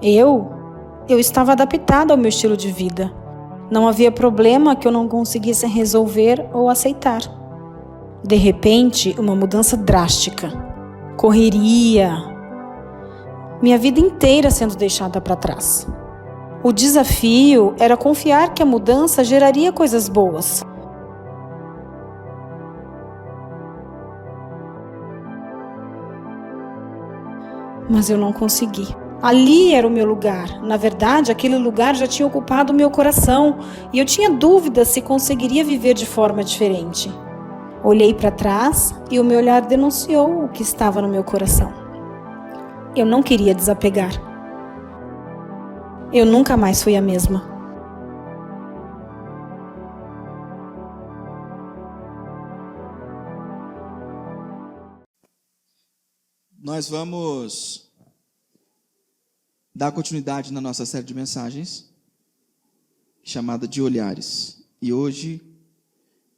Eu estava adaptada ao meu estilo de vida. Não havia problema que eu não conseguisse resolver ou aceitar. De repente, uma mudança drástica. Correria. Minha vida inteira sendo deixada para trás. O desafio era confiar que a mudança geraria coisas boas. Mas eu não consegui. Ali era o meu lugar. Na verdade, aquele lugar já tinha ocupado o meu coração e eu tinha dúvidas se conseguiria viver de forma diferente. Olhei para trás e o meu olhar denunciou o que estava no meu coração. Eu não queria desapegar. Eu nunca mais fui a mesma. Nós vamos dar continuidade na nossa série de mensagens, chamada de Olhares. E hoje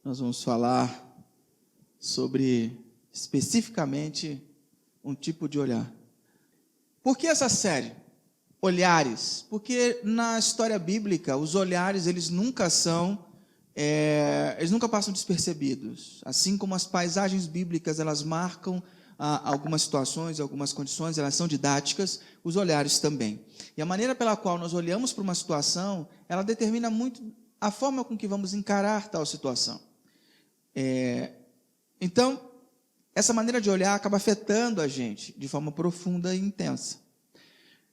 nós vamos falar sobre, especificamente, um tipo de olhar. Por que essa série? Olhares. Porque na história bíblica, os olhares, eles nunca passam despercebidos. Assim como as paisagens bíblicas, elas marcam algumas situações, algumas condições, elas são didáticas, os olhares também. E a maneira pela qual nós olhamos para uma situação, ela determina muito a forma com que vamos encarar tal situação. Então, essa maneira de olhar acaba afetando a gente de forma profunda e intensa.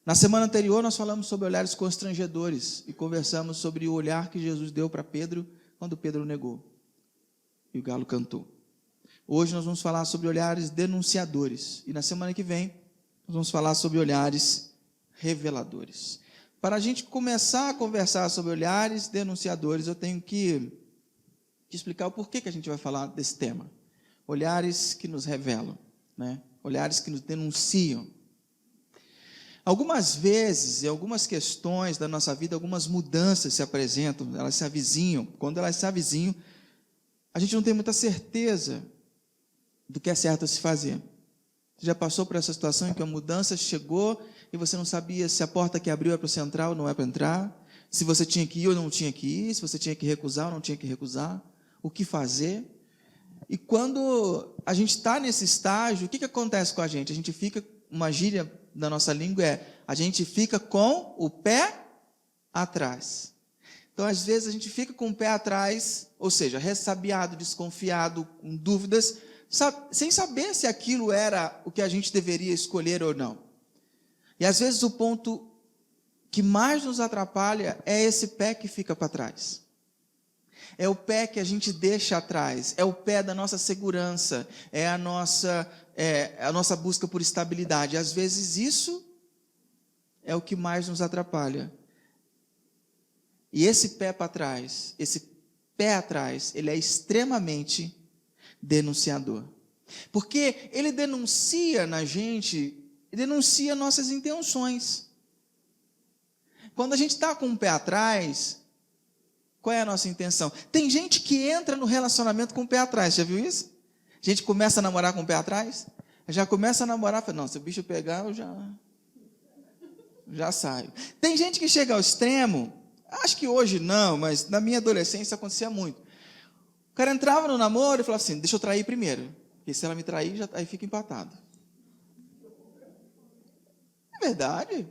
Na semana anterior, nós falamos sobre olhares constrangedores e conversamos sobre o olhar que Jesus deu para Pedro quando Pedro negou e o galo cantou. Hoje nós vamos falar sobre olhares denunciadores. E na semana que vem, nós vamos falar sobre olhares reveladores. Para a gente começar a conversar sobre olhares denunciadores, eu tenho que explicar o porquê que a gente vai falar desse tema. Olhares que nos revelam, né? Olhares que nos denunciam. Algumas vezes, em algumas questões da nossa vida, algumas mudanças se apresentam, elas se avizinham. Quando elas se avizinham, a gente não tem muita certeza do que é certo a se fazer. Você já passou por essa situação em que a mudança chegou e você não sabia se a porta que abriu é para o central ou não é para entrar, se você tinha que ir ou não tinha que ir, se você tinha que recusar ou não tinha que recusar, o que fazer? E quando a gente está nesse estágio, o que acontece com a gente? A gente fica, uma gíria da nossa língua a gente fica com o pé atrás. Então, às vezes, a gente fica com o pé atrás, ou seja, ressabiado, desconfiado, com dúvidas, sem saber se aquilo era o que a gente deveria escolher ou não. E às vezes o ponto que mais nos atrapalha é esse pé que fica para trás. É o pé que a gente deixa atrás, é o pé da nossa segurança, é a nossa busca por estabilidade. Às vezes isso é o que mais nos atrapalha. E esse pé para trás, esse pé atrás, ele é extremamente denunciador. Porque ele denuncia na gente, denuncia nossas intenções. Quando a gente está com o pé atrás, qual é a nossa intenção? Tem gente que entra no relacionamento com o pé atrás, já viu isso? A gente começa a namorar com o pé atrás, já começa a namorar, fala, não, se o bicho pegar, eu já saio. Tem gente que chega ao extremo, acho que hoje não, mas na minha adolescência acontecia muito. O cara entrava no namoro e falava assim, deixa eu trair primeiro, porque se ela me trair, aí fica empatado. É verdade.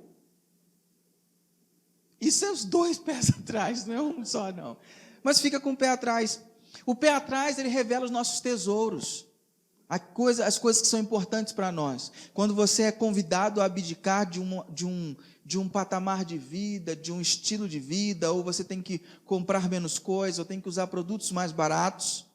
Isso é os dois pés atrás, não é um só, não. Mas fica com o pé atrás. O pé atrás, ele revela os nossos tesouros. As coisas que são importantes para nós. Quando você é convidado a abdicar de um patamar de vida, de um estilo de vida, ou você tem que comprar menos coisas, ou tem que usar produtos mais baratos.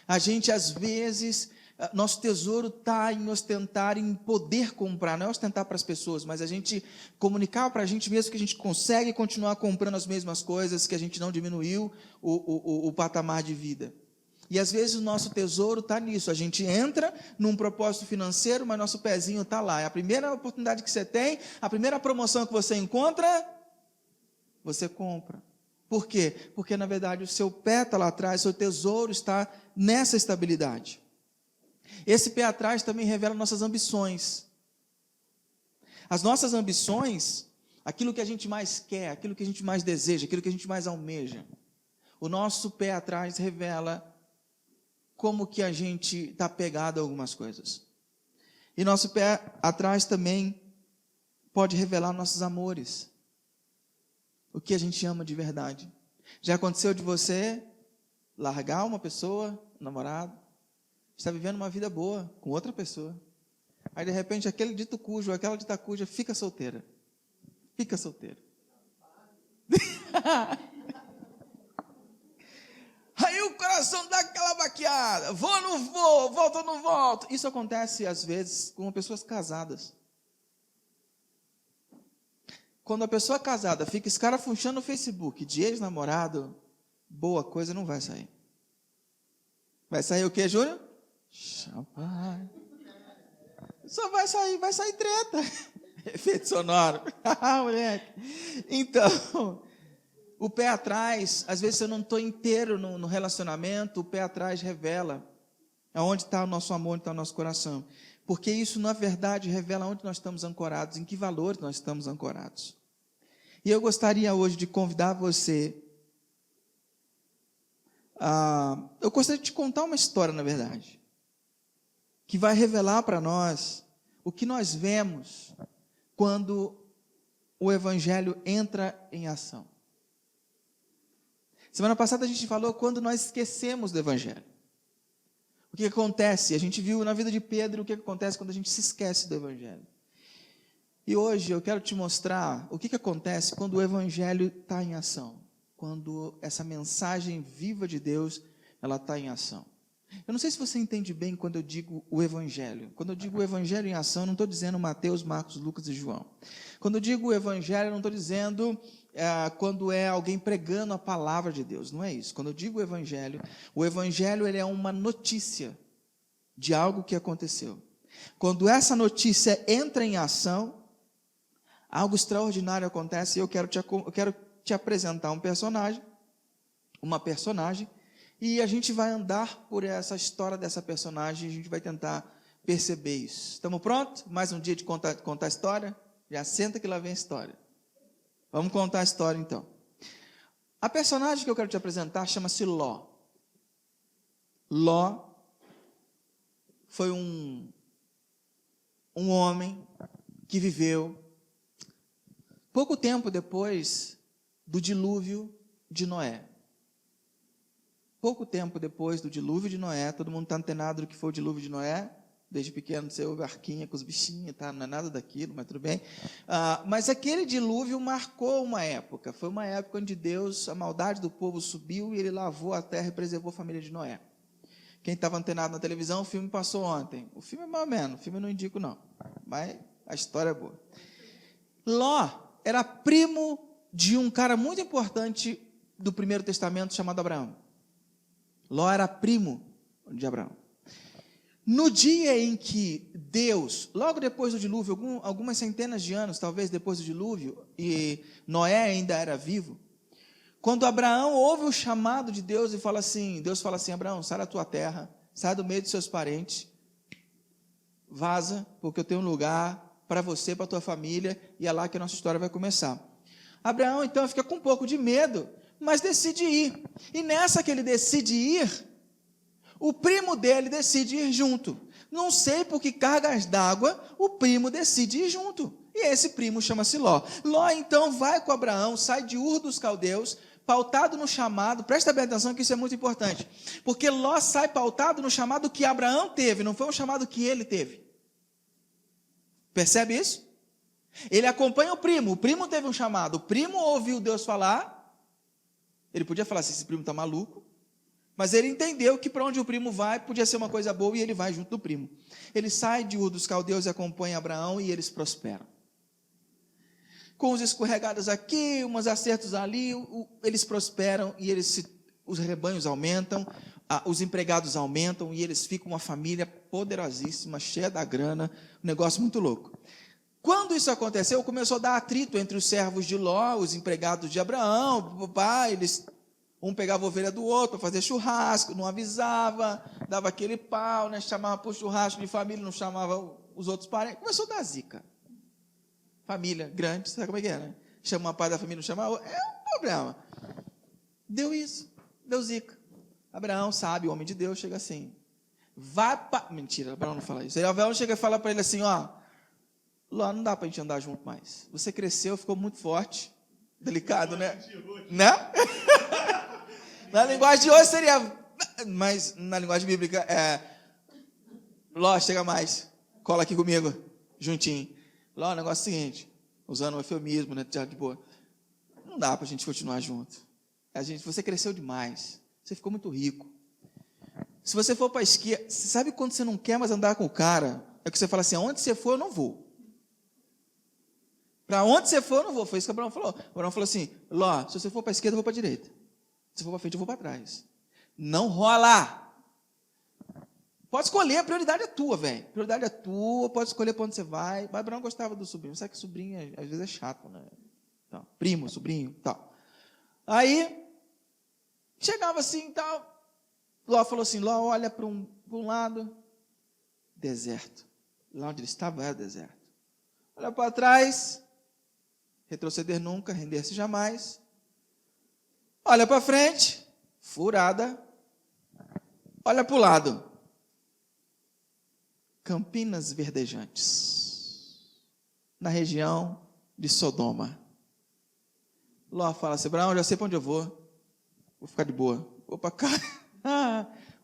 A gente, às vezes, nosso tesouro está em ostentar, em poder comprar, não é ostentar para as pessoas, mas a gente comunicar para a gente mesmo que a gente consegue continuar comprando as mesmas coisas, que a gente não diminuiu o patamar de vida. E às vezes o nosso tesouro está nisso, a gente entra num propósito financeiro, mas nosso pezinho está lá. É a primeira oportunidade que você tem, a primeira promoção que você encontra, você compra. Por quê? Porque na verdade o seu pé está lá atrás, o seu tesouro está nessa estabilidade. Esse pé atrás também revela nossas ambições. As nossas ambições, aquilo que a gente mais quer, aquilo que a gente mais deseja, aquilo que a gente mais almeja, o nosso pé atrás revela como que a gente está pegado a algumas coisas. E nosso pé atrás também pode revelar nossos amores. O que a gente ama de verdade. Já aconteceu de você largar uma pessoa, um namorado, está vivendo uma vida boa com outra pessoa. Aí, de repente, aquele dito cujo, aquela dita cuja fica solteira. Fica solteira. Aí o coração dá aquela baqueada. Vou ou não vou? Volto ou não volto? Isso acontece, às vezes, com pessoas casadas. Quando a pessoa casada fica escarafunchando no Facebook de ex-namorado, boa coisa não vai sair. Vai sair o quê, Júnior? Champanhe. Só vai sair treta. Efeito sonoro. Moleque. Então, o pé atrás, às vezes eu não estou inteiro no relacionamento, o pé atrás revela aonde está o nosso amor, onde está o nosso coração. Porque isso, na verdade, revela onde nós estamos ancorados, em que valores nós estamos ancorados. E eu gostaria hoje de convidar você eu gostaria de te contar uma história, na verdade, que vai revelar para nós o que nós vemos quando o Evangelho entra em ação. Semana passada a gente falou quando nós esquecemos do Evangelho. O que acontece? A gente viu na vida de Pedro o que acontece quando a gente se esquece do Evangelho. E hoje eu quero te mostrar o que acontece quando o Evangelho está em ação. Quando essa mensagem viva de Deus, ela está em ação. Eu não sei se você entende bem quando eu digo o Evangelho. Quando eu digo o Evangelho em ação, eu não estou dizendo Mateus, Marcos, Lucas e João. Quando eu digo o Evangelho, eu não estou dizendo quando é alguém pregando a palavra de Deus. Não é isso. Quando eu digo o Evangelho ele é uma notícia de algo que aconteceu. Quando essa notícia entra em ação, algo extraordinário acontece e eu quero te apresentar uma personagem, e a gente vai andar por essa história dessa personagem, a gente vai tentar perceber isso. Estamos prontos? Mais um dia de contar a história? Já senta que lá vem a história. Vamos contar a história então. A personagem que eu quero te apresentar chama-se Ló. Ló foi um homem que viveu pouco tempo depois do dilúvio de Noé. Pouco tempo depois do dilúvio de Noé, todo mundo está antenado do que foi o dilúvio de Noé? Desde pequeno você ouve arquinha com os bichinhos, tá? Não é nada daquilo, mas tudo bem. Mas aquele dilúvio marcou uma época. Foi uma época onde Deus, a maldade do povo subiu e ele lavou a terra e preservou a família de Noé. Quem estava antenado na televisão, o filme passou ontem. O filme é mais ou menos, o filme eu não indico não, mas a história é boa. Ló era primo de um cara muito importante do Primeiro Testamento chamado Abraão. Ló era primo de Abraão. No dia em que Deus, logo depois do dilúvio, algumas centenas de anos, talvez depois do dilúvio, e Noé ainda era vivo, quando Abraão ouve o chamado de Deus e Deus fala assim, Abraão, sai da tua terra, sai do meio dos seus parentes, vaza, porque eu tenho um lugar para você, para a tua família, e é lá que a nossa história vai começar. Abraão, então, fica com um pouco de medo, mas decide ir. E nessa que ele decide ir, o primo dele decide ir junto. Não sei por que cargas d'água o primo decide ir junto. E esse primo chama-se Ló. Ló, então, vai com Abraão, sai de Ur dos Caldeus, pautado no chamado, presta bem atenção que isso é muito importante, porque Ló sai pautado no chamado que Abraão teve, não foi um chamado que ele teve. Percebe isso? Ele acompanha o primo teve um chamado, o primo ouviu Deus falar, ele podia falar assim, esse primo está maluco, mas ele entendeu que para onde o primo vai, podia ser uma coisa boa e ele vai junto do primo. Ele sai de Ur dos Caldeus e acompanha Abraão e eles prosperam. Com os escorregados aqui, uns acertos ali, eles prosperam e os rebanhos aumentam, os empregados aumentam e eles ficam uma família poderosíssima, cheia da grana, um negócio muito louco. Quando isso aconteceu, começou a dar atrito entre os servos de Ló, os empregados de Abraão, um pegava a ovelha do outro para fazer churrasco, não avisava, dava aquele pau, chamava para o churrasco de família, não chamava os outros parentes, começou a dar zica. família grande, sabe como é que é, né? Chama uma parte da família, não chama a outra, é um problema. Deu isso, deu zica. Abraão sabe, o homem de Deus, chega assim, vai para... Mentira, Abraão não fala isso. Aí Abraão chega e fala para ele assim, ó, Ló, não dá para a gente andar junto mais. Você cresceu, ficou muito forte, delicado, né? Né? Na linguagem de hoje seria, mas na linguagem bíblica Ló, chega mais, cola aqui comigo, juntinho. Ló, o negócio é o seguinte, usando um eufemismo, né, de boa, não dá para a gente continuar junto. Você cresceu demais, você ficou muito rico. Se você for para a esquerda, você sabe quando você não quer mais andar com o cara? É que você fala assim, aonde você for, eu não vou. Para onde você for, eu não vou. Foi isso que o Abraão falou. O Abraão falou assim, Ló, se você for para a esquerda, eu vou para a direita. Se for para frente, eu vou para trás. Não rola. Pode escolher, a prioridade é tua, velho. A prioridade é tua, pode escolher para onde você vai. Mas Abraão gostava do sobrinho. Sabe que sobrinho, às vezes, é chato, né? Então, primo, sobrinho, tal. Aí, chegava assim e tal. Ló falou assim, Ló, olha para um lado, deserto. Lá onde ele estava era deserto. Olha para trás, retroceder nunca, render-se jamais. Olha para frente, furada. Olha para o lado, campinas verdejantes, na região de Sodoma. Ló fala assim, Abraão, já sei para onde eu vou ficar de boa. Vou para cá,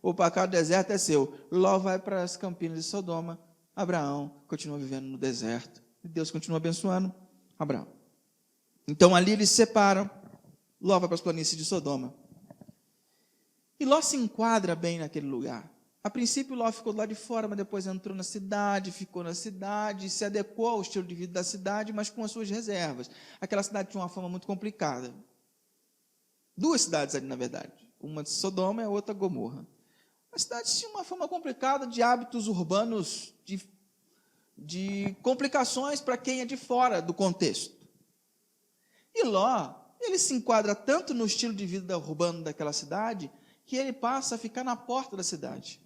vou para cá, o deserto é seu. Ló vai para as campinas de Sodoma, Abraão continua vivendo no deserto, e Deus continua abençoando Abraão. Então ali eles se separam, Ló vai para as planícies de Sodoma. E Ló se enquadra bem naquele lugar. A princípio, Ló ficou do lado de fora, mas depois entrou na cidade, ficou na cidade, se adequou ao estilo de vida da cidade, mas com as suas reservas. Aquela cidade tinha uma fama muito complicada. Duas cidades ali, na verdade. Uma de Sodoma e a outra Gomorra. A cidade tinha uma fama complicada de hábitos urbanos, de complicações para quem é de fora do contexto. E Ló, ele se enquadra tanto no estilo de vida urbano daquela cidade, que ele passa a ficar na porta da cidade.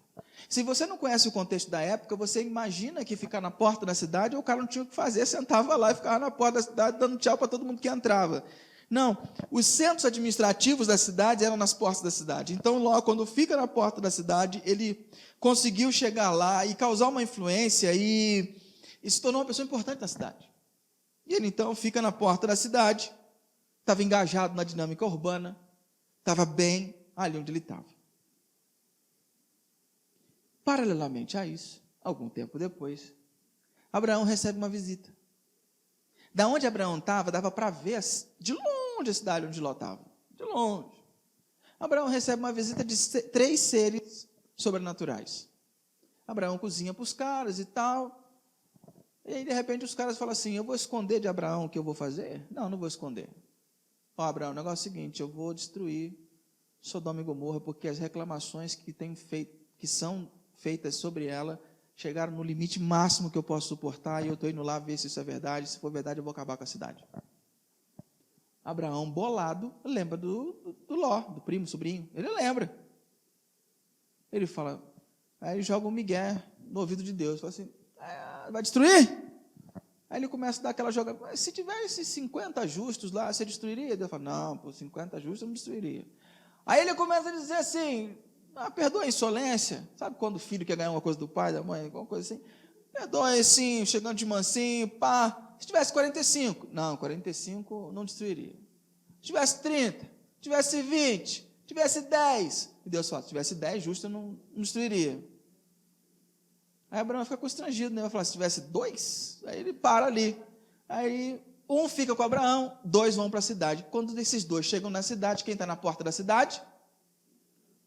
Se você não conhece o contexto da época, você imagina que ficar na porta da cidade, o cara não tinha o que fazer, sentava lá e ficava na porta da cidade, dando tchau para todo mundo que entrava. Não, os centros administrativos da cidade eram nas portas da cidade. Então, Ló, quando fica na porta da cidade, ele conseguiu chegar lá e causar uma influência e se tornou uma pessoa importante na cidade. E ele, então, fica na porta da cidade, estava engajado na dinâmica urbana, estava bem ali onde ele estava. Paralelamente a isso, algum tempo depois, Abraão recebe uma visita. Da onde Abraão estava, dava para ver de longe a cidade onde Ló estava. De longe. Abraão recebe uma visita de 3 seres sobrenaturais. Abraão cozinha para os caras e tal. E aí, de repente, os caras falam assim, eu vou esconder de Abraão o que eu vou fazer? Não vou esconder. Ó, Abraão, o negócio é o seguinte, eu vou destruir Sodoma e Gomorra, porque as reclamações que são feitas sobre ela chegaram no limite máximo que eu posso suportar, e eu estou indo lá ver se isso é verdade. Se for verdade, eu vou acabar com a cidade. Abraão, bolado, lembra do Ló, do primo, sobrinho. Ele lembra. Ele fala, aí ele joga um migué no ouvido de Deus, fala assim, vai destruir? Aí ele começa a dar aquela jogada, mas se tivesse 50 justos lá, você destruiria? Deus fala, não, por 50 justos eu não destruiria. Aí ele começa a dizer assim, perdoa a insolência, sabe quando o filho quer ganhar uma coisa do pai, da mãe, alguma coisa assim? Perdoa assim, chegando de mansinho, pá. Se tivesse 45, não, 45 não destruiria. Se tivesse 30, se tivesse 20, se tivesse 10, e Deus fala, se tivesse 10 justos eu não destruiria. Aí Abraão fica constrangido, né? Vai falar, se tivesse 2, aí ele para ali. Aí um fica com Abraão, 2 vão para a cidade. Quando esses 2 chegam na cidade, quem está na porta da cidade?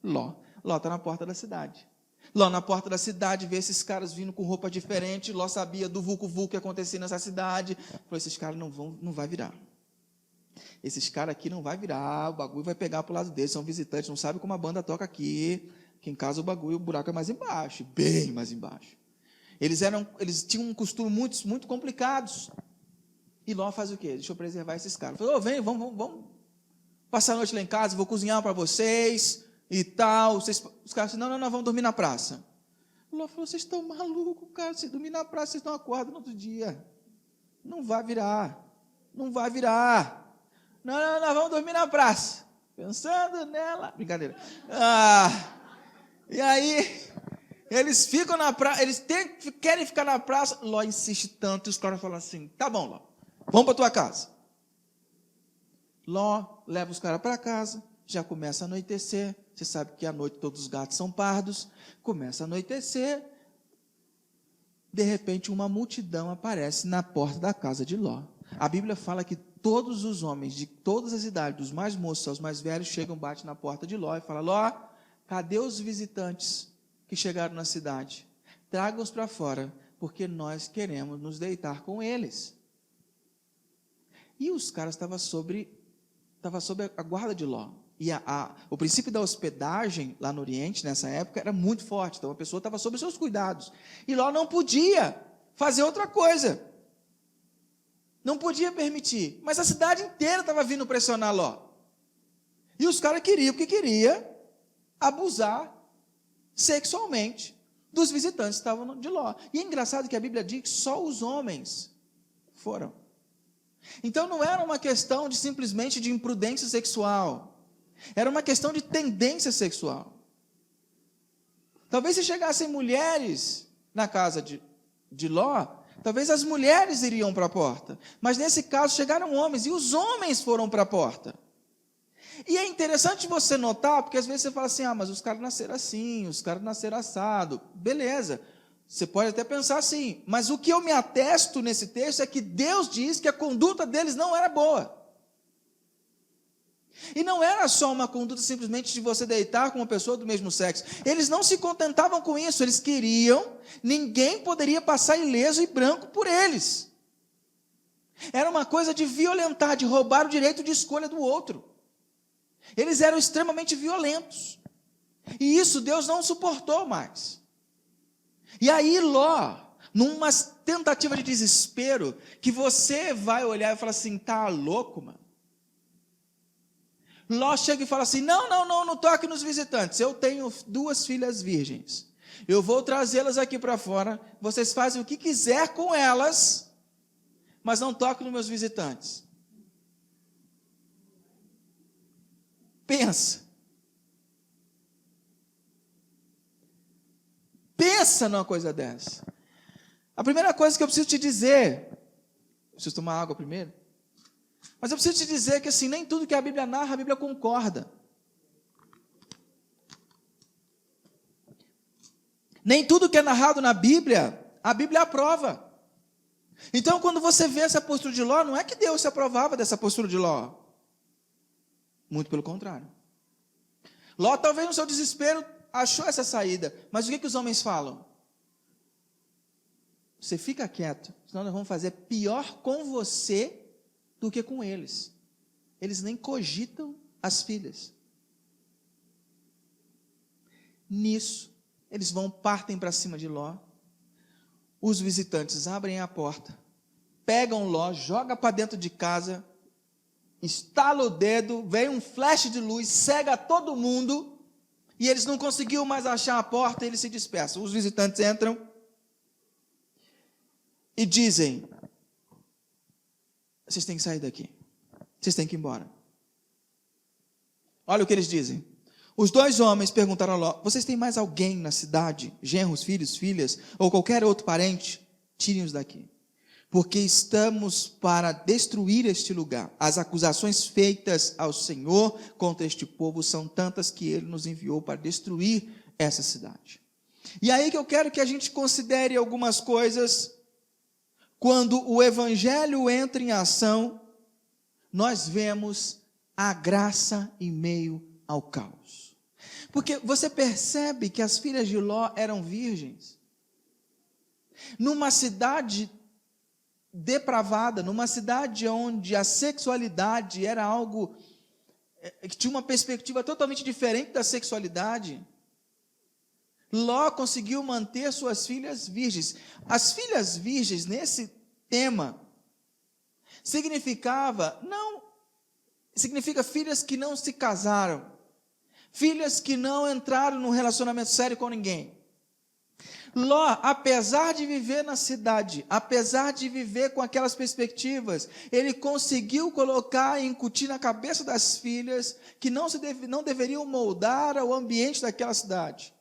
Ló. Ló está na porta da cidade. Ló na porta da cidade, vê esses caras vindo com roupa diferente. Ló sabia do vulco-vulco que acontecia nessa cidade. Falou, esses caras não vai virar. Esses caras aqui não vai virar, o bagulho vai pegar para o lado deles, são visitantes, não sabe como a banda toca aqui, que em casa o buraco é mais embaixo, bem mais embaixo. Eles tinham um costume muito complicados. E Ló faz o quê? Deixa eu preservar esses caras. Falou, vem, vamos passar a noite lá em casa, vou cozinhar para vocês e tal. Os caras disseram, não, vamos dormir na praça. Ló falou, vocês estão malucos, cara, se dormir na praça, vocês não acordam no outro dia. Não vai virar. Não vai virar. Não, nós vamos dormir na praça. Pensando nela. Brincadeira. E aí, eles ficam na praça, querem ficar na praça. Ló insiste tanto, e os caras falam assim, tá bom, Ló, vamos para tua casa. Ló leva os caras para casa, já começa a anoitecer. Você sabe que à noite todos os gatos são pardos. Começa a anoitecer. De repente, uma multidão aparece na porta da casa de Ló. A Bíblia fala que todos os homens de todas as idades, dos mais moços aos mais velhos, chegam, batem na porta de Ló e falam, Ló, cadê os visitantes que chegaram na cidade? Traga-os para fora, porque nós queremos nos deitar com eles. E os caras estavam sob a guarda de Ló. E o princípio da hospedagem lá no Oriente, nessa época, era muito forte. Então a pessoa estava sob os seus cuidados. E Ló não podia fazer outra coisa. Não podia permitir. Mas a cidade inteira estava vindo pressionar Ló. E os caras queriam, porque queria abusar sexualmente dos visitantes que estavam de Ló. E é engraçado que a Bíblia diz que só os homens foram. Então não era uma questão de simplesmente de imprudência sexual. Era uma questão de tendência sexual. Talvez se chegassem mulheres na casa de Ló, talvez as mulheres iriam para a porta. Mas nesse caso chegaram homens, e os homens foram para a porta. E é interessante você notar, porque às vezes você fala assim, mas os caras nasceram assim, os caras nasceram assado. Beleza, você pode até pensar assim, mas o que eu me atesto nesse texto é que Deus diz que a conduta deles não era boa. E não era só uma conduta simplesmente de você deitar com uma pessoa do mesmo sexo. Eles não se contentavam com isso, eles queriam, ninguém poderia passar ileso e branco por eles. Era uma coisa de violentar, de roubar o direito de escolha do outro. Eles eram extremamente violentos. E isso Deus não suportou mais. E aí Ló, numa tentativa de desespero, que você vai olhar e falar assim, tá louco, mano? Ló chega e fala assim, não toque nos visitantes, eu tenho 2 filhas virgens, eu vou trazê-las aqui para fora, vocês fazem o que quiser com elas, mas não toque nos meus visitantes. Pensa numa coisa dessa. A primeira coisa que eu preciso te dizer, preciso tomar água primeiro, mas eu preciso te dizer que assim, nem tudo que a Bíblia narra, a Bíblia concorda. Nem tudo que é narrado na Bíblia, a Bíblia aprova. Então, quando você vê essa postura de Ló, não é que Deus se aprovava dessa postura de Ló. Muito pelo contrário. Ló, talvez no seu desespero, achou essa saída. Mas o que os homens falam? Você fica quieto, senão nós vamos fazer pior com você do que com eles. Eles nem cogitam as filhas. Nisso, eles partem para cima de Ló. Os visitantes abrem a porta, pegam Ló, joga para dentro de casa, estala o dedo, vem um flash de luz, cega todo mundo, e eles não conseguiam mais achar a porta, e eles se dispersam. Os visitantes entram e dizem, vocês têm que sair daqui, vocês têm que ir embora. Olha o que eles dizem. Os 2 homens perguntaram a Ló, vocês têm mais alguém na cidade, genros, filhos, filhas, ou qualquer outro parente? Tirem-os daqui, porque estamos para destruir este lugar. As acusações feitas ao Senhor contra este povo são tantas que Ele nos enviou para destruir essa cidade. E aí que eu quero que a gente considere algumas coisas. Quando o Evangelho entra em ação, nós vemos a graça em meio ao caos. Porque você percebe que as filhas de Ló eram virgens. Numa cidade depravada, numa cidade onde a sexualidade era algo que tinha uma perspectiva totalmente diferente da sexualidade, Ló conseguiu manter suas filhas virgens. As filhas virgens, nesse tema, significa filhas que não se casaram, filhas que não entraram num relacionamento sério com ninguém. Ló, apesar de viver na cidade, apesar de viver com aquelas perspectivas, ele conseguiu colocar e incutir na cabeça das filhas que não deveriam moldar o ambiente daquela cidade.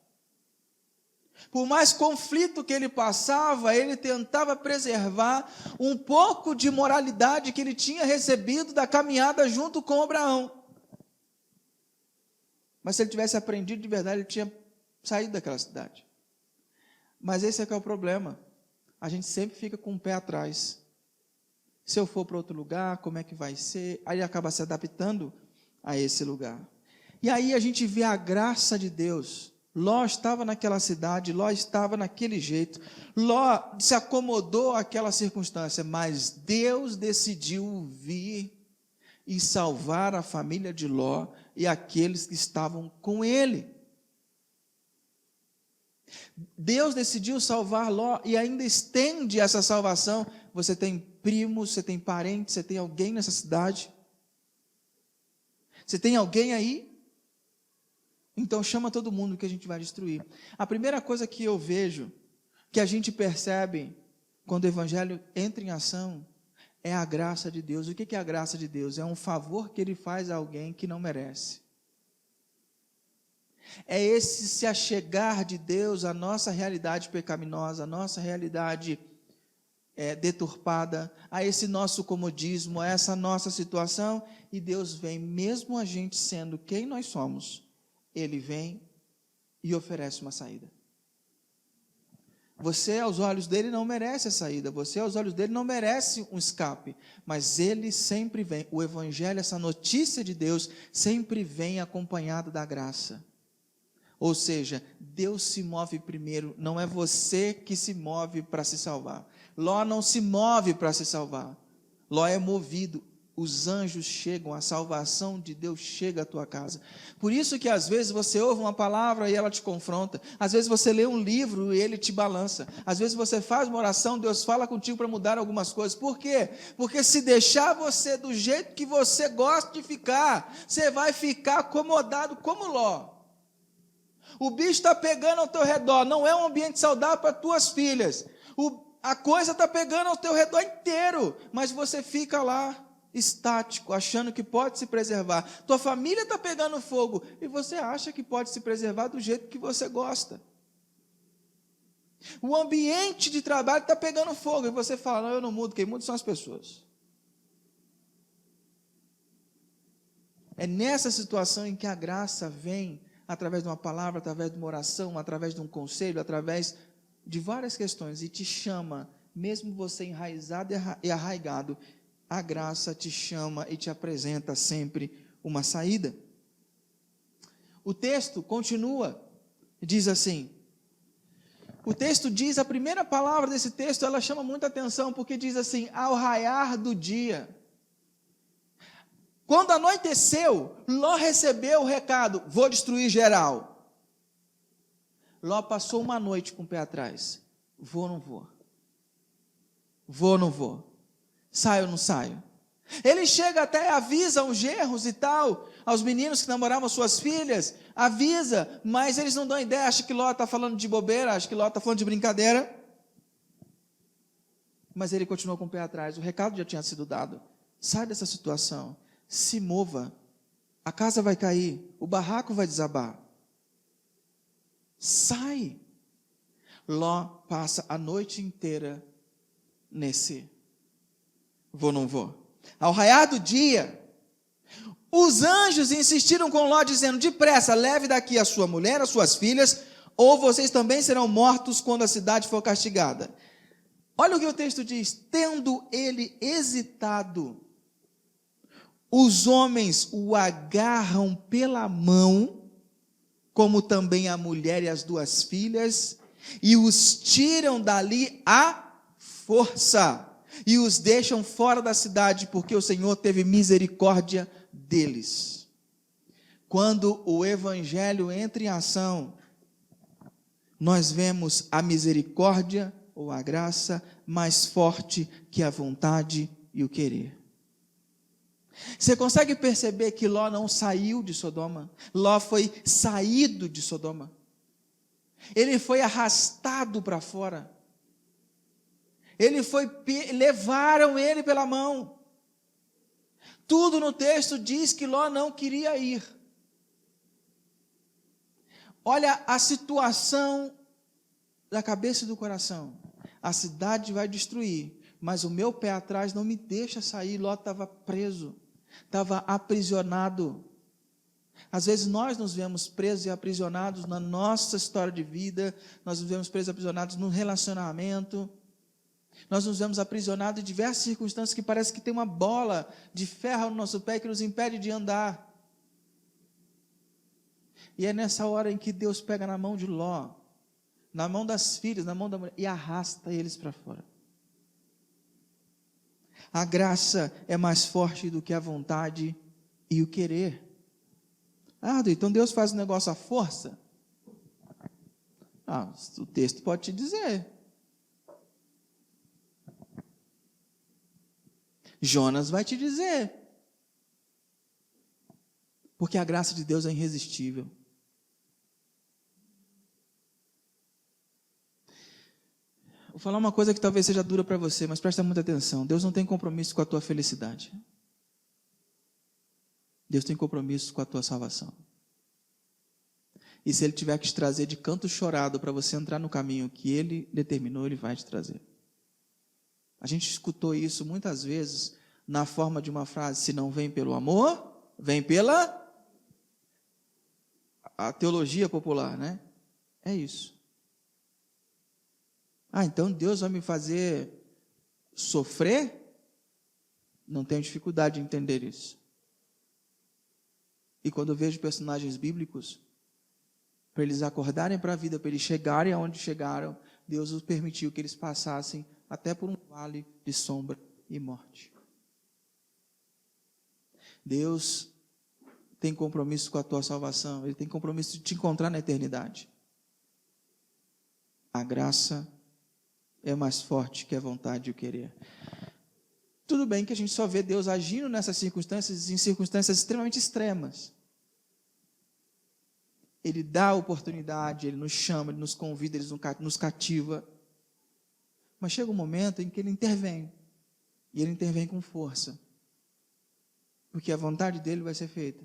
Por mais conflito que ele passava, ele tentava preservar um pouco de moralidade que ele tinha recebido da caminhada junto com Abraão. Mas se ele tivesse aprendido de verdade, ele tinha saído daquela cidade. Mas esse é que é o problema. A gente sempre fica com o pé atrás. Se eu for para outro lugar, como é que vai ser? Aí ele acaba se adaptando a esse lugar. E aí a gente vê a graça de Deus. Ló estava naquela cidade, Ló estava naquele jeito. Ló se acomodou àquela circunstância, mas Deus decidiu vir e salvar a família de Ló e aqueles que estavam com ele. Deus decidiu salvar Ló e ainda estende essa salvação. Você tem primos, você tem parentes, você tem alguém nessa cidade? Você tem alguém aí? Então chama todo mundo que a gente vai destruir. A primeira coisa que eu vejo, que a gente percebe quando o evangelho entra em ação, é a graça de Deus. O que é a graça de Deus? É um favor que ele faz a alguém que não merece. É esse se achegar de Deus à nossa realidade pecaminosa, à nossa realidade deturpada, a esse nosso comodismo, a essa nossa situação, e Deus vem, mesmo a gente sendo quem nós somos, Ele vem e oferece uma saída. Você, aos olhos dele, não merece a saída, você, aos olhos dele, não merece um escape, mas ele sempre vem, o evangelho, essa notícia de Deus, sempre vem acompanhado da graça. Ou seja, Deus se move primeiro, não é você que se move para se salvar. Ló não se move para se salvar, Ló é movido, os anjos chegam, a salvação de Deus chega à tua casa. Por isso que às vezes você ouve uma palavra e ela te confronta, às vezes você lê um livro e ele te balança, às vezes você faz uma oração, Deus fala contigo para mudar algumas coisas. Por quê? Porque se deixar você do jeito que você gosta de ficar, você vai ficar acomodado como Ló. O bicho está pegando ao teu redor, não é um ambiente saudável para tuas filhas. A coisa está pegando ao teu redor inteiro, mas você fica lá estático, achando que pode se preservar. Tua família está pegando fogo e você acha que pode se preservar do jeito que você gosta. O ambiente de trabalho está pegando fogo e você fala, não, eu não mudo, quem muda são as pessoas. É nessa situação em que a graça vem, através de uma palavra, através de uma oração, através de um conselho, através de várias questões, e te chama, mesmo você enraizado e arraigado, a graça te chama e te apresenta sempre uma saída. O texto continua, diz assim, o texto diz, a primeira palavra desse texto, ela chama muita atenção, porque diz assim, ao raiar do dia. Quando anoiteceu, Ló recebeu o recado, vou destruir geral. Ló passou uma noite com o pé atrás, vou ou não vou? Vou ou não vou? Saio ou não saio? Ele chega até, avisa aos genros e tal, aos meninos que namoravam suas filhas, avisa, mas eles não dão ideia, acham que Ló está falando de bobeira, acham que Ló está falando de brincadeira. Mas ele continuou com o pé atrás, o recado já tinha sido dado, sai dessa situação. Se mova, a casa vai cair, o barraco vai desabar. Sai. Ló passa a noite inteira nesse vou não vou. Ao raiar do dia, os anjos insistiram com Ló, dizendo, depressa, leve daqui a sua mulher, as suas filhas, ou vocês também serão mortos quando a cidade for castigada. Olha o que o texto diz, tendo ele hesitado, os homens o agarram pela mão, como também a mulher e as duas filhas, e os tiram dali à força, e os deixam fora da cidade, porque o Senhor teve misericórdia deles. Quando o evangelho entra em ação, nós vemos a misericórdia ou a graça mais forte que a vontade e o querer. Você consegue perceber que Ló não saiu de Sodoma? Ló foi saído de Sodoma. Ele foi arrastado para fora. Levaram ele pela mão. Tudo no texto diz que Ló não queria ir. Olha a situação da cabeça e do coração. A cidade vai destruir, mas o meu pé atrás não me deixa sair. Ló estava preso, estava aprisionado. Às vezes nós nos vemos presos e aprisionados na nossa história de vida, nós nos vemos presos e aprisionados no relacionamento, nós nos vemos aprisionados em diversas circunstâncias que parece que tem uma bola de ferro no nosso pé que nos impede de andar. E é nessa hora em que Deus pega na mão de Ló, na mão das filhas, na mão da mulher, e arrasta eles para fora. A graça é mais forte do que a vontade e o querer. Então Deus faz o negócio à força? O texto pode te dizer. Jonas vai te dizer. Porque a graça de Deus é irresistível. Vou falar uma coisa que talvez seja dura para você, mas presta muita atenção. Deus não tem compromisso com a tua felicidade. Deus tem compromisso com a tua salvação. E se Ele tiver que te trazer de canto chorado para você entrar no caminho que Ele determinou, Ele vai te trazer. A gente escutou isso muitas vezes na forma de uma frase: se não vem pelo amor, vem pela... A teologia popular, né? É isso. Então Deus vai me fazer sofrer? Não tenho dificuldade de entender isso. E quando eu vejo personagens bíblicos, para eles acordarem para a vida, para eles chegarem aonde chegaram, Deus os permitiu que eles passassem até por um vale de sombra e morte. Deus tem compromisso com a tua salvação, Ele tem compromisso de te encontrar na eternidade. A graça é mais forte que a vontade e o querer. Tudo bem que a gente só vê Deus agindo nessas circunstâncias, em circunstâncias extremamente extremas. Ele dá a oportunidade, Ele nos chama, Ele nos convida, Ele nos cativa. Mas chega um momento em que Ele intervém. E Ele intervém com força. Porque a vontade dEle vai ser feita.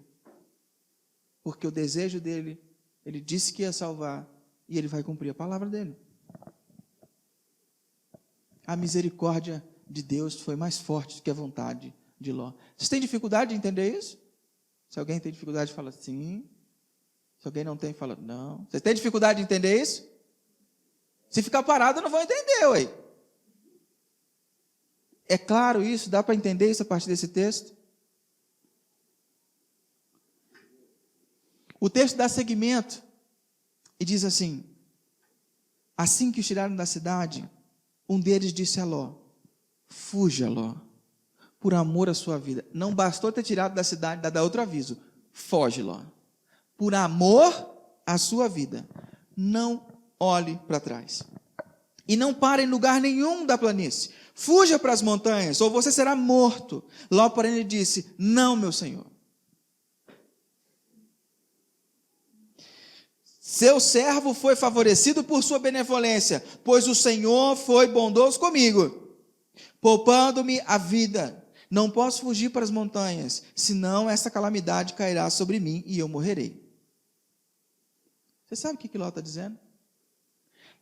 Porque o desejo dEle, Ele disse que ia salvar, e Ele vai cumprir a palavra dEle. A misericórdia de Deus foi mais forte do que a vontade de Ló. Vocês têm dificuldade de entender isso? Se alguém tem dificuldade, fala sim. Se alguém não tem, fala não. Vocês têm dificuldade de entender isso? Se ficar parado, não vão entender, ué. É claro isso? Dá para entender isso a partir desse texto? O texto dá seguimento e diz assim: assim que os tiraram da cidade, um deles disse a Ló: fuja, Ló, por amor à sua vida. Não bastou ter tirado da cidade, dá outro aviso: foge, Ló, por amor à sua vida. Não olhe para trás. E não pare em lugar nenhum da planície. Fuja para as montanhas, ou você será morto. Ló, porém, lhe disse: não, meu senhor. Seu servo foi favorecido por sua benevolência, pois o Senhor foi bondoso comigo, poupando-me a vida. Não posso fugir para as montanhas, senão essa calamidade cairá sobre mim e eu morrerei. Você sabe o que Ló está dizendo?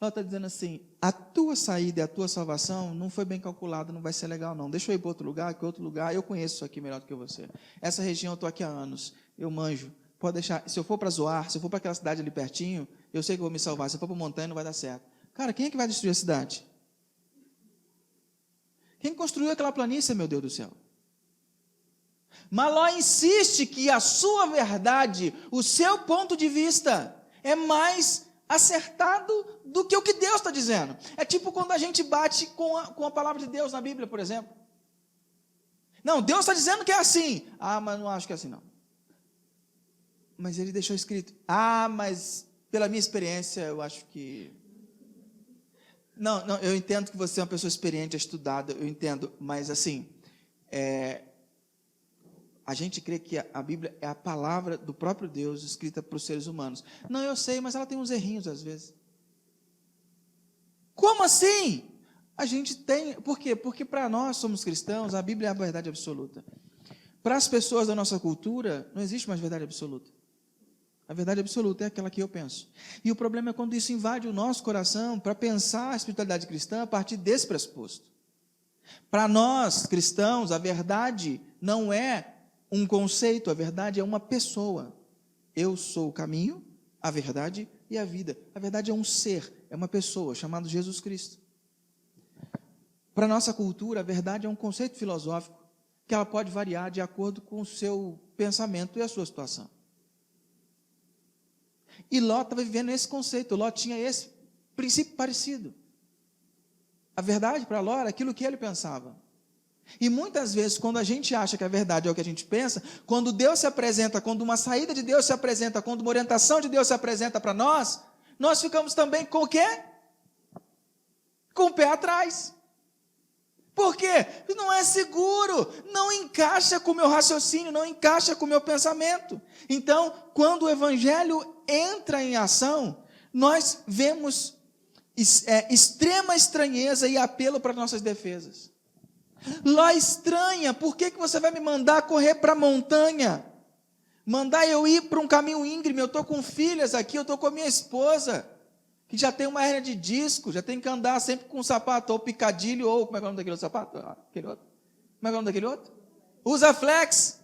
Ló está dizendo assim: a tua saída e a tua salvação não foi bem calculada, não vai ser legal não. Deixa eu ir para outro lugar, que outro lugar, eu conheço isso aqui melhor do que você. Essa região eu estou aqui há anos, eu manjo. Pode deixar, se eu for para Zoar, se eu for para aquela cidade ali pertinho, eu sei que eu vou me salvar. Se eu for para a montanha, não vai dar certo. Cara, quem é que vai destruir a cidade? Quem construiu aquela planície, meu Deus do céu? Mas Ló insiste que a sua verdade, o seu ponto de vista, é mais acertado do que o que Deus está dizendo. É tipo quando a gente bate com a palavra de Deus na Bíblia, por exemplo. Não, Deus está dizendo que é assim. Mas não acho que é assim, não. Mas ele deixou escrito: mas pela minha experiência, eu acho que... Não, eu entendo que você é uma pessoa experiente, estudada, eu entendo, mas assim, a gente crê que a Bíblia é a palavra do próprio Deus escrita para os seres humanos. Não, eu sei, mas ela tem uns errinhos às vezes. assim? A gente tem... Por quê? Porque para nós, somos cristãos, a Bíblia é a verdade absoluta. Para as pessoas da nossa cultura, não existe mais verdade absoluta. A verdade absoluta é aquela que eu penso. E o problema é quando isso invade o nosso coração para pensar a espiritualidade cristã a partir desse pressuposto. Para nós, cristãos, a verdade não é um conceito, a verdade é uma pessoa. Eu sou o caminho, a verdade e a vida. A verdade é um ser, é uma pessoa, chamado Jesus Cristo. Para a nossa cultura, a verdade é um conceito filosófico, que ela pode variar de acordo com o seu pensamento e a sua situação. E Ló estava vivendo esse conceito, Ló tinha esse princípio parecido. A verdade para Ló era aquilo que ele pensava. E muitas vezes, quando a gente acha que a verdade é o que a gente pensa, quando Deus se apresenta, quando uma saída de Deus se apresenta, quando uma orientação de Deus se apresenta para nós, nós ficamos também com o quê? Com o pé atrás. Por quê? Não é seguro, não encaixa com o meu raciocínio, não encaixa com o meu pensamento. Então, quando o Evangelho entra em ação, nós vemos extrema estranheza e apelo para nossas defesas. Ló estranha, por que você vai me mandar correr para a montanha? Mandar eu ir para um caminho íngreme, eu estou com filhas aqui, eu estou com a minha esposa, que já tem uma hernia de disco, já tem que andar sempre com um sapato, ou picadilho, ou como é que é o nome daquele outro sapato? Aquele outro? Como é que é o nome daquele outro? Usa flex.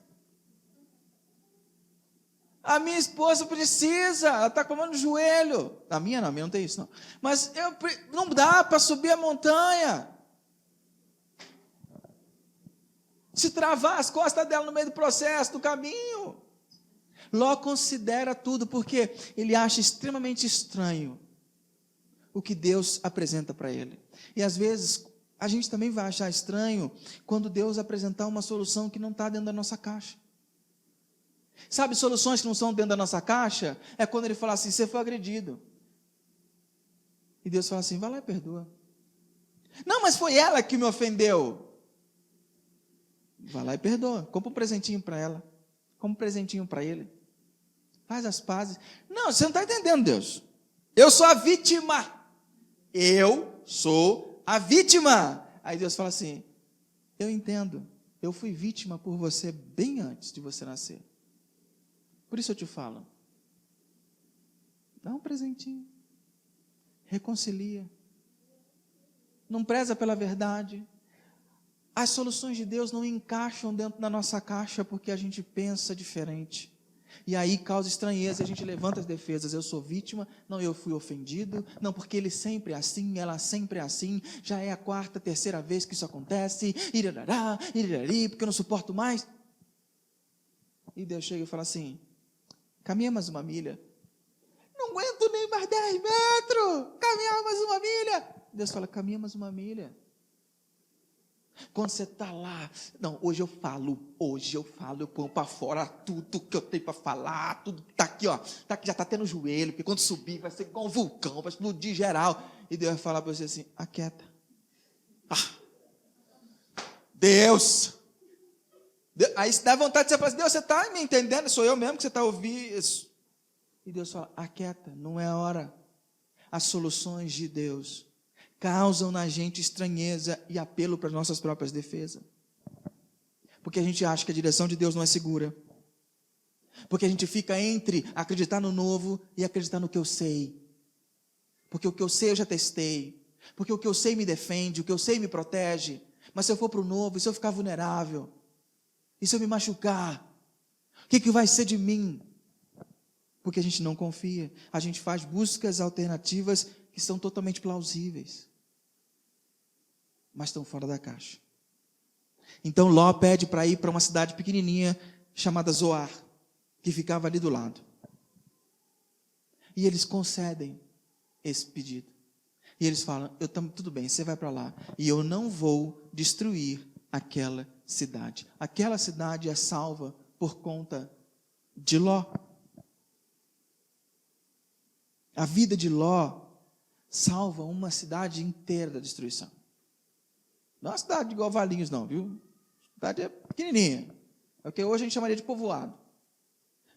A minha esposa precisa, ela está comendo o joelho. A minha não tem isso não. Mas não dá para subir a montanha. Se travar as costas dela no meio do processo, do caminho. Ló considera tudo, porque ele acha extremamente estranho o que Deus apresenta para ele. E às vezes, a gente também vai achar estranho quando Deus apresentar uma solução que não está dentro da nossa caixa. Sabe, soluções que não são dentro da nossa caixa, é quando ele fala assim, você foi agredido. E Deus fala assim, vai lá e perdoa. Não, mas foi ela que me ofendeu. Vai lá e perdoa. Compra um presentinho para ela. Compra um presentinho para ele. Faz as pazes. Não, você não está entendendo, Deus. Eu sou a vítima. Eu sou a vítima. Aí Deus fala assim, eu entendo. Eu fui vítima por você bem antes de você nascer. Por isso eu te falo. Dá um presentinho. Reconcilia. Não preza pela verdade. As soluções de Deus não encaixam dentro da nossa caixa porque a gente pensa diferente. E aí causa estranheza, a gente levanta as defesas. Eu sou vítima, não, eu fui ofendido, não, porque ele sempre é assim, ela sempre é assim, já é a quarta, terceira vez que isso acontece, irarari, porque eu não suporto mais. E Deus chega e fala assim, caminha mais uma milha. Não aguento nem mais 10 metros, caminhar mais uma milha. Deus fala, caminha mais uma milha. Quando você está lá, não, hoje eu falo, eu ponho para fora tudo que eu tenho para falar, tudo está aqui, ó, tá aqui, já está tendo joelho, porque quando subir vai ser igual um vulcão, vai explodir geral. E Deus vai falar para você assim, aquieta. Deus. Aí dá vontade de você falar assim, Deus, você está me entendendo? Sou eu mesmo que você está ouvindo isso. E Deus fala, aquieta, não é a hora. As soluções de Deus causam na gente estranheza e apelo para as nossas próprias defesas. Porque a gente acha que a direção de Deus não é segura. Porque a gente fica entre acreditar no novo e acreditar no que eu sei. Porque o que eu sei eu já testei. Porque o que eu sei me defende, o que eu sei me protege. Mas se eu for para o novo, e se eu ficar vulnerável? E se eu me machucar? O que vai ser de mim? Porque a gente não confia. A gente faz buscas alternativas que são totalmente plausíveis, mas estão fora da caixa. Então Ló pede para ir para uma cidade pequenininha chamada Zoar, que ficava ali do lado. E eles concedem esse pedido. E eles falam, tudo bem, você vai para lá. E eu não vou destruir aquela cidade. Aquela cidade é salva por conta de Ló. A vida de Ló salva uma cidade inteira da destruição. Não é uma cidade igual Valinhos, não, viu? A cidade é pequenininha. É o que hoje a gente chamaria de povoado.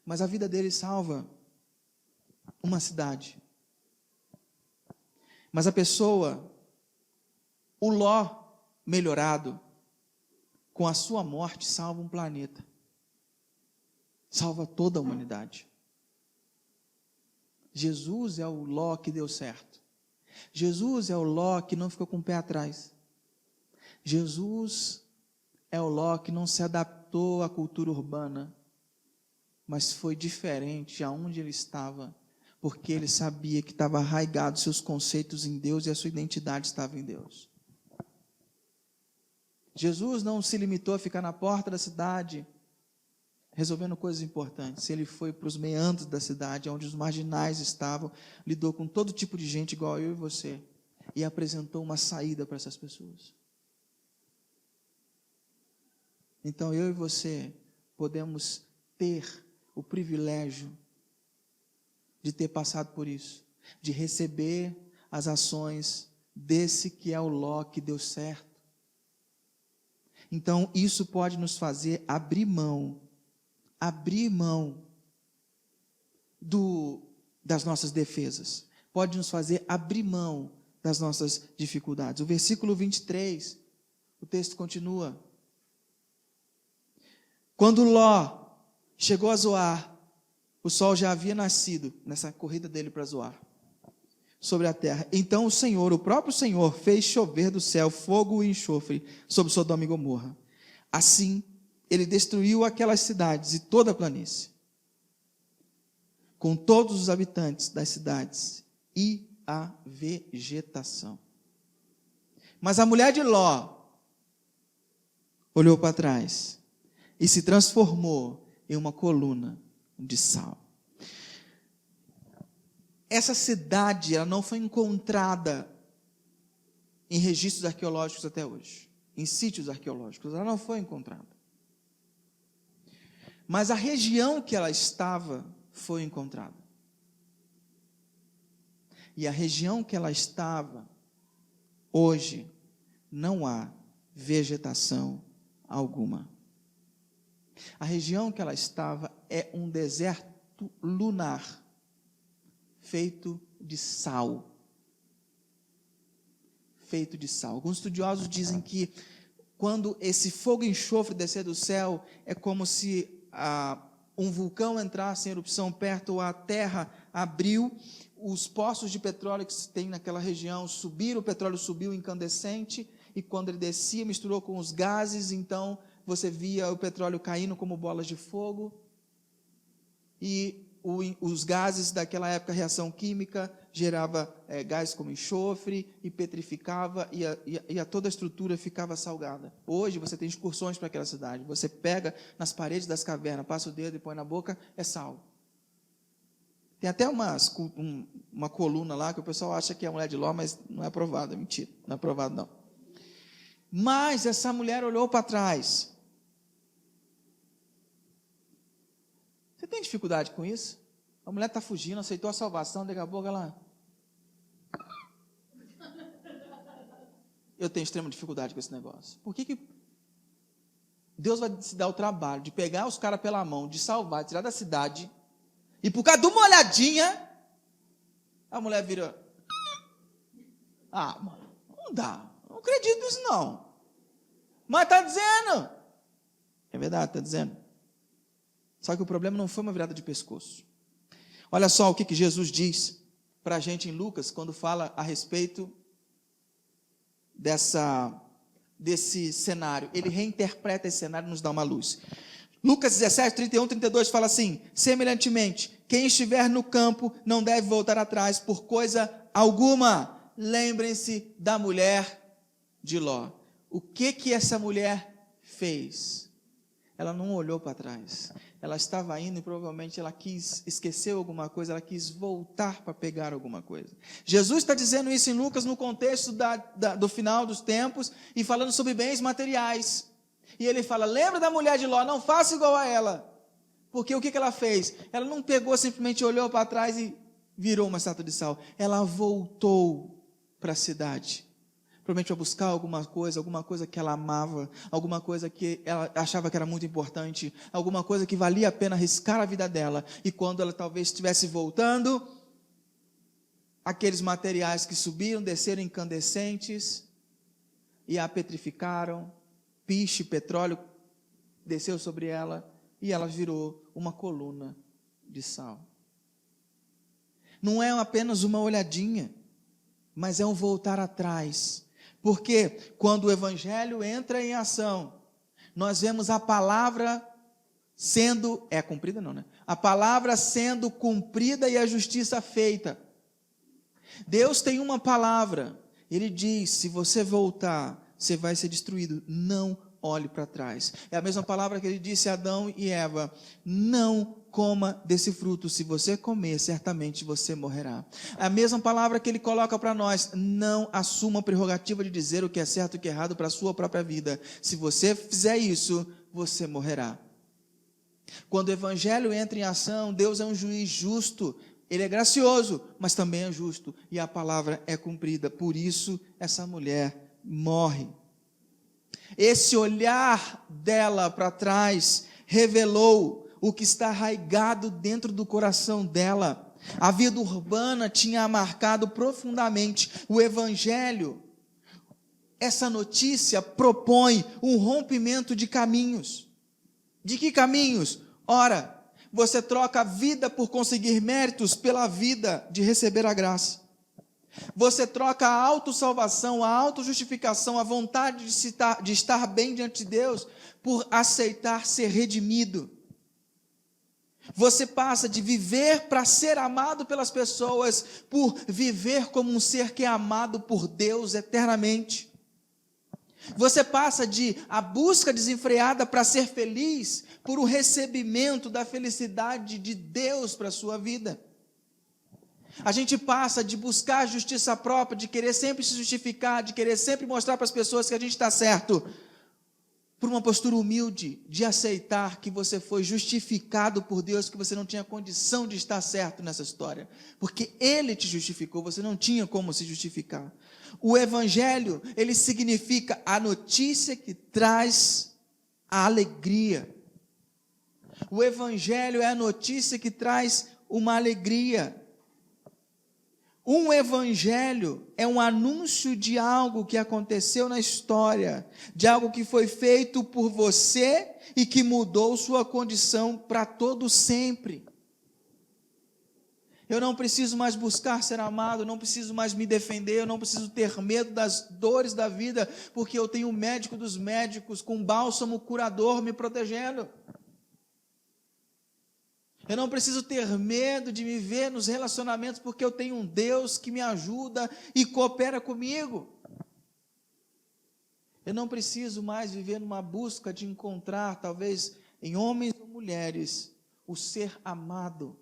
Mas a vida dele salva uma cidade. Mas a pessoa O Ló melhorado, com a sua morte, salva um planeta. Salva toda a humanidade. Jesus é o Ló que deu certo. Jesus é o Ló que não ficou com o pé atrás. Jesus é o Ló que não se adaptou à cultura urbana, mas foi diferente aonde ele estava, porque ele sabia que estava arraigado seus conceitos em Deus e a sua identidade estava em Deus. Jesus não se limitou a ficar na porta da cidade, resolvendo coisas importantes. Ele foi para os meandros da cidade, onde os marginais estavam, lidou com todo tipo de gente igual eu e você, e apresentou uma saída para essas pessoas. Então eu e você podemos ter o privilégio de ter passado por isso, de receber as ações desse que é o Ló que deu certo. Então isso pode nos fazer abrir mão das nossas defesas, pode nos fazer abrir mão das nossas dificuldades. O versículo 23, o texto continua. Quando Ló chegou a Zoar, o sol já havia nascido nessa corrida dele para Zoar, sobre a terra. Então o Senhor, o próprio Senhor, fez chover do céu fogo e enxofre sobre Sodoma e Gomorra. Assim, ele destruiu aquelas cidades e toda a planície, com todos os habitantes das cidades e a vegetação. Mas a mulher de Ló olhou para trás e se transformou em uma coluna de sal. Essa cidade, ela não foi encontrada em registros arqueológicos até hoje, em sítios arqueológicos, ela não foi encontrada. Mas a região que ela estava foi encontrada. E a região que ela estava, hoje, não há vegetação alguma. A região que ela estava é um deserto lunar, feito de sal. Feito de sal. Alguns estudiosos dizem que quando esse fogo e enxofre descer do céu, é como se um vulcão entrasse em erupção perto, a terra abriu, os poços de petróleo que se tem naquela região subiram, o petróleo subiu incandescente, e quando ele descia, misturou com os gases, então você via o petróleo caindo como bolas de fogo, e os gases daquela época, a reação química, gerava gás como enxofre, e petrificava, e toda a estrutura ficava salgada. Hoje você tem excursões para aquela cidade, você pega nas paredes das cavernas, passa o dedo e põe na boca, é sal. Tem até uma coluna lá, que o pessoal acha que é a mulher de Ló, mas não é aprovado, é mentira, não é aprovado não. Mas essa mulher olhou para trás. Você tem dificuldade com isso? A mulher está fugindo, aceitou a salvação, daqui a pouco ela... Eu tenho extrema dificuldade com esse negócio. Por que Deus vai se dar o trabalho de pegar os caras pela mão, de salvar, de tirar da cidade, e por causa de uma olhadinha, a mulher vira... mano, não dá, não acredito nisso não. Mas está dizendo. É verdade, está dizendo. Só que o problema não foi uma virada de pescoço. Olha só o que Jesus diz para a gente em Lucas, quando fala a respeito desse cenário. Ele reinterpreta esse cenário e nos dá uma luz. Lucas 17, 31, 32 fala assim: semelhantemente, quem estiver no campo não deve voltar atrás por coisa alguma. Lembrem-se da mulher de Ló. O que essa mulher fez? Ela não olhou para trás. Ela estava indo e provavelmente ela quis esquecer alguma coisa, ela quis voltar para pegar alguma coisa. Jesus está dizendo isso em Lucas no contexto do final dos tempos e falando sobre bens materiais. E ele fala, lembra da mulher de Ló, não faça igual a ela. Porque o que ela fez? Ela não pegou, simplesmente olhou para trás e virou uma estátua de sal. Ela voltou para a cidade. Provavelmente para buscar alguma coisa que ela amava, alguma coisa que ela achava que era muito importante, alguma coisa que valia a pena arriscar a vida dela. E quando ela talvez estivesse voltando, aqueles materiais que subiram, desceram incandescentes, e a petrificaram, piche, petróleo desceu sobre ela e ela virou uma coluna de sal. Não é apenas uma olhadinha, mas é um voltar atrás. Porque quando o evangelho entra em ação, nós vemos a palavra sendo, cumprida não, né? A palavra sendo cumprida e a justiça feita. Deus tem uma palavra, Ele diz, se você voltar, você vai ser destruído, não olhe para trás. É a mesma palavra que Ele disse a Adão e Eva, não coma desse fruto, se você comer, certamente você morrerá. É a mesma palavra que Ele coloca para nós, não assuma a prerrogativa de dizer o que é certo e o que é errado para a sua própria vida. Se você fizer isso, você morrerá. Quando o evangelho entra em ação, Deus é um juiz justo, Ele é gracioso, mas também é justo, e a palavra é cumprida, por isso essa mulher morre. Esse olhar dela para trás revelou o que está arraigado dentro do coração dela. A vida urbana tinha marcado profundamente o evangelho. Essa notícia propõe um rompimento de caminhos. De que caminhos? Ora, você troca a vida por conseguir méritos pela vida de receber a graça. Você troca a autossalvação, a autojustificação, a vontade de estar bem diante de Deus por aceitar ser redimido. Você passa de viver para ser amado pelas pessoas, por viver como um ser que é amado por Deus eternamente. Você passa de a busca desenfreada para ser feliz, por o recebimento da felicidade de Deus para a sua vida. A gente passa de buscar a justiça própria, de querer sempre se justificar, de querer sempre mostrar para as pessoas que a gente está certo, por uma postura humilde, de aceitar que você foi justificado por Deus, que você não tinha condição de estar certo nessa história, porque Ele te justificou, você não tinha como se justificar. O evangelho, ele significa a notícia que traz a alegria. O evangelho é a notícia que traz uma alegria. Um evangelho é um anúncio de algo que aconteceu na história, de algo que foi feito por você e que mudou sua condição para todo sempre. Eu não preciso mais buscar ser amado, eu não preciso mais me defender, eu não preciso ter medo das dores da vida, porque eu tenho o médico dos médicos com bálsamo curador me protegendo. Eu não preciso ter medo de me ver nos relacionamentos, porque eu tenho um Deus que me ajuda e coopera comigo. Eu não preciso mais viver numa busca de encontrar, talvez em homens ou mulheres, o ser amado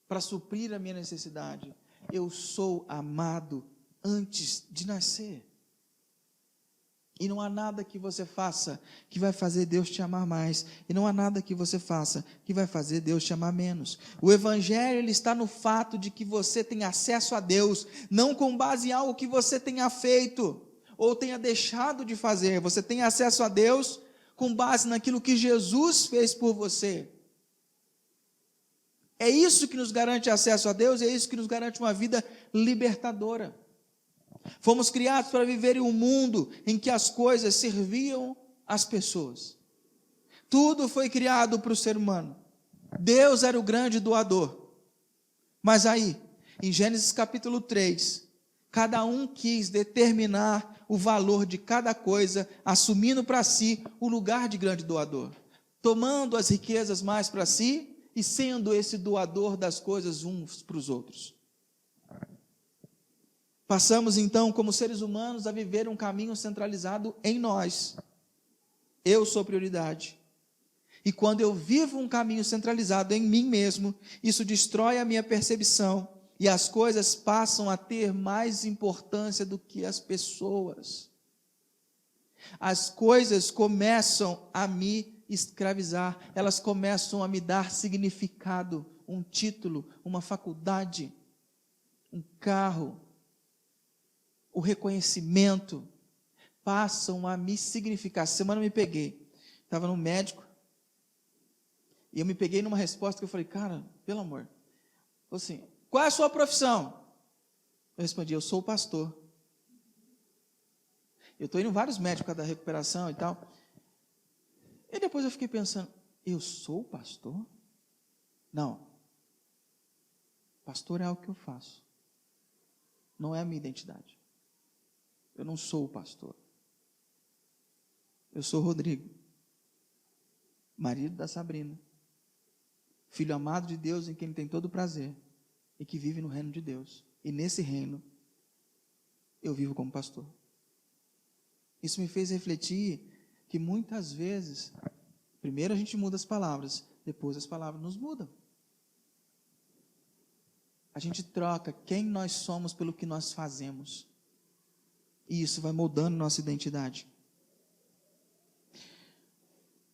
para suprir a minha necessidade. Eu sou amado antes de nascer. E não há nada que você faça que vai fazer Deus te amar mais. E não há nada que você faça que vai fazer Deus te amar menos. O evangelho, ele está no fato de que você tem acesso a Deus, não com base em algo que você tenha feito ou tenha deixado de fazer. Você tem acesso a Deus com base naquilo que Jesus fez por você. É isso que nos garante acesso a Deus, é isso que nos garante uma vida libertadora. Fomos criados para viver em um mundo em que as coisas serviam às pessoas. Tudo foi criado para o ser humano. Deus era o grande doador. Mas aí, em Gênesis capítulo 3, cada um quis determinar o valor de cada coisa, assumindo para si o lugar de grande doador, tomando as riquezas mais para si e sendo esse doador das coisas uns para os outros. Passamos então, como seres humanos, a viver um caminho centralizado em nós. Eu sou prioridade. E quando eu vivo um caminho centralizado em mim mesmo, isso destrói a minha percepção e as coisas passam a ter mais importância do que as pessoas. As coisas começam a me escravizar, elas começam a me dar significado, um título, uma faculdade, um carro, o reconhecimento, passam a me significar. Essa semana eu me peguei, estava no médico, e eu me peguei numa resposta que eu falei, cara, pelo amor, assim, qual é a sua profissão? Eu respondi, eu sou pastor. Eu estou indo em vários médicos por causa da recuperação e tal. E depois eu fiquei pensando, eu sou pastor? Não. Pastor é algo que eu faço. Não é a minha identidade. Eu não sou o pastor. Eu sou o Rodrigo, marido da Sabrina, filho amado de Deus em quem ele tem todo o prazer e que vive no reino de Deus. E nesse reino, eu vivo como pastor. Isso me fez refletir que muitas vezes, primeiro a gente muda as palavras, depois as palavras nos mudam. A gente troca quem nós somos pelo que nós fazemos. E isso vai moldando nossa identidade.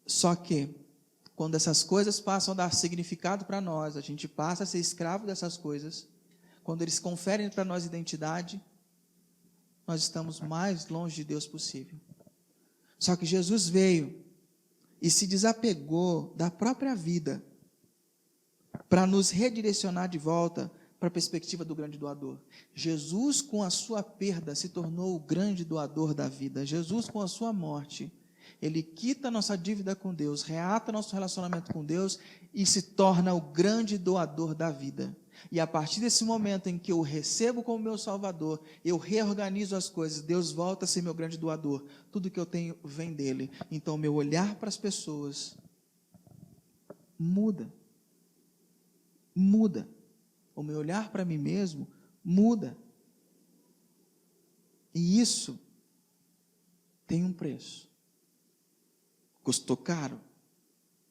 Só que, quando essas coisas passam a dar significado para nós, a gente passa a ser escravo dessas coisas, quando eles conferem para nós identidade, nós estamos mais longe de Deus possível. Só que Jesus veio e se desapegou da própria vida para nos redirecionar de volta para a perspectiva do grande doador. Jesus, com a sua perda, se tornou o grande doador da vida. Jesus, com a sua morte, ele quita a nossa dívida com Deus, reata nosso relacionamento com Deus e se torna o grande doador da vida. E a partir desse momento em que eu recebo como meu Salvador, eu reorganizo as coisas, Deus volta a ser meu grande doador. Tudo que eu tenho vem dele. Então, meu olhar para as pessoas muda. Muda. O meu olhar para mim mesmo muda. E isso tem um preço. Custou caro.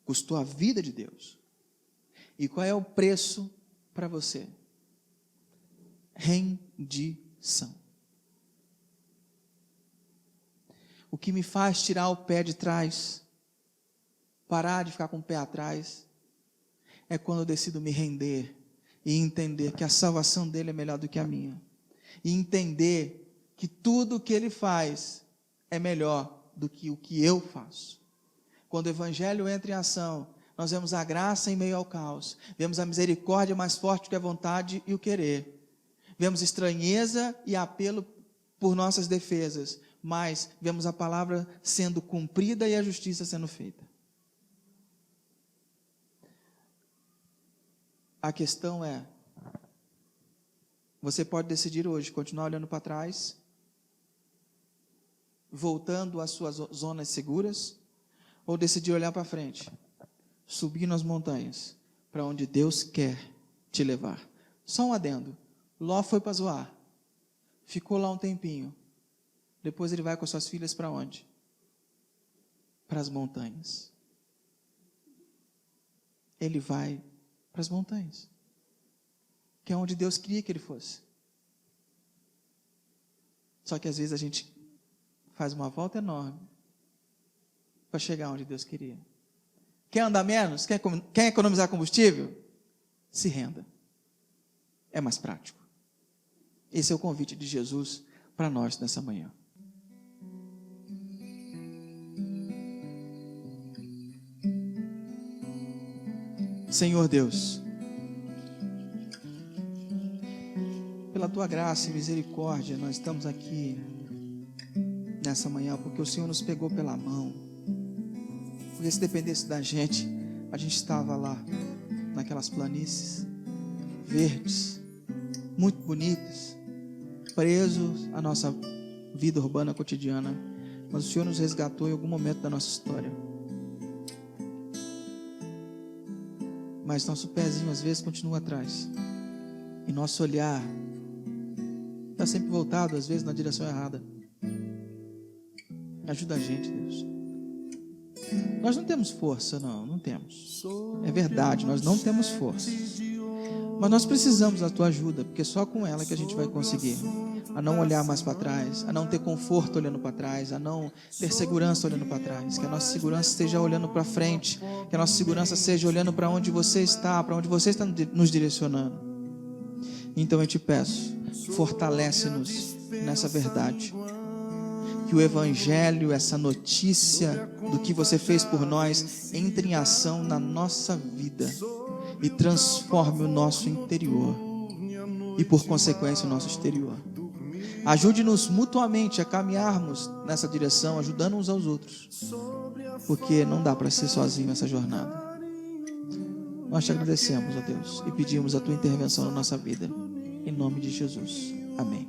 Custou a vida de Deus. E qual é o preço para você? Rendição. O que me faz tirar o pé de trás, parar de ficar com o pé atrás, é quando eu decido me render e entender que a salvação dele é melhor do que a minha. E entender que tudo o que ele faz é melhor do que o que eu faço. Quando o evangelho entra em ação, nós vemos a graça em meio ao caos. Vemos a misericórdia mais forte que a vontade e o querer. Vemos estranheza e apelo por nossas defesas. Mas vemos a palavra sendo cumprida e a justiça sendo feita. A questão é, você pode decidir hoje continuar olhando para trás, voltando às suas zonas seguras, ou decidir olhar para frente, subir nas montanhas, para onde Deus quer te levar. Só um adendo, Ló foi para Zoar, ficou lá um tempinho, depois ele vai com as suas filhas para onde? Para as montanhas. Ele vai para as montanhas, que é onde Deus queria que ele fosse. Só que às vezes a gente faz uma volta enorme para chegar onde Deus queria. Quer andar menos? Quer economizar combustível? Se renda. É mais prático. Esse é o convite de Jesus para nós nessa manhã. Senhor Deus, pela tua graça e misericórdia, nós estamos aqui nessa manhã, porque o Senhor nos pegou pela mão. Porque se dependesse da gente, a gente estava lá, naquelas planícies verdes, muito bonitas, presos à nossa vida urbana cotidiana. Mas o Senhor nos resgatou em algum momento da nossa história. Mas nosso pezinho às vezes continua atrás. E nosso olhar está sempre voltado, às vezes, na direção errada. Ajuda a gente, Deus. Nós não temos força, não temos. É verdade, nós não temos força. Mas nós precisamos da tua ajuda, porque só com ela que a gente vai conseguir a não olhar mais para trás, a não ter conforto olhando para trás, a não ter segurança olhando para trás. Que a nossa segurança esteja olhando para frente, que a nossa segurança seja olhando para onde você está, para onde você está nos direcionando. Então eu te peço, fortalece-nos nessa verdade. Que o Evangelho, essa notícia do que você fez por nós, entre em ação na nossa vida e transforme o nosso interior e, por consequência, o nosso exterior. Ajude-nos mutuamente a caminharmos nessa direção, ajudando uns aos outros, porque não dá para ser sozinho essa jornada. Nós te agradecemos, ó Deus, e pedimos a tua intervenção na nossa vida, em nome de Jesus. Amém.